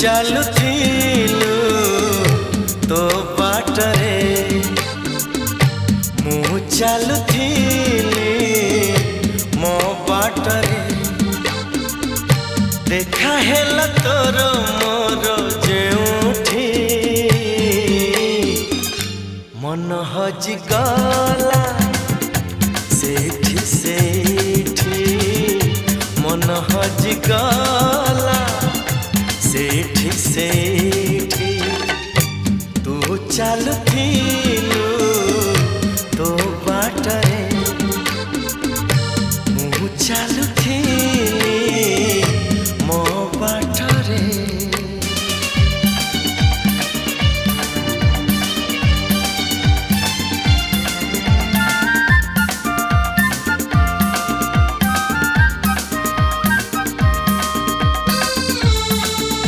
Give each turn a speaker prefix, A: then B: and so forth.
A: ଚାଲୁଥିଲୁ ତୋ ବାଟରେ ମୁଁ ଚାଲୁଥିଲି ମୋ ବାଟରେ ଦେଖା ହେଲା ତୋର ମୋର ଯେଉଁଠି ମନ ହଜିଗଲା ସେଇଠି ସେଇଠି ମନ ହଜିଗଲା ସେଇଠି ସେଇଠି ତୁ ଚାଲୁଥିଲୁ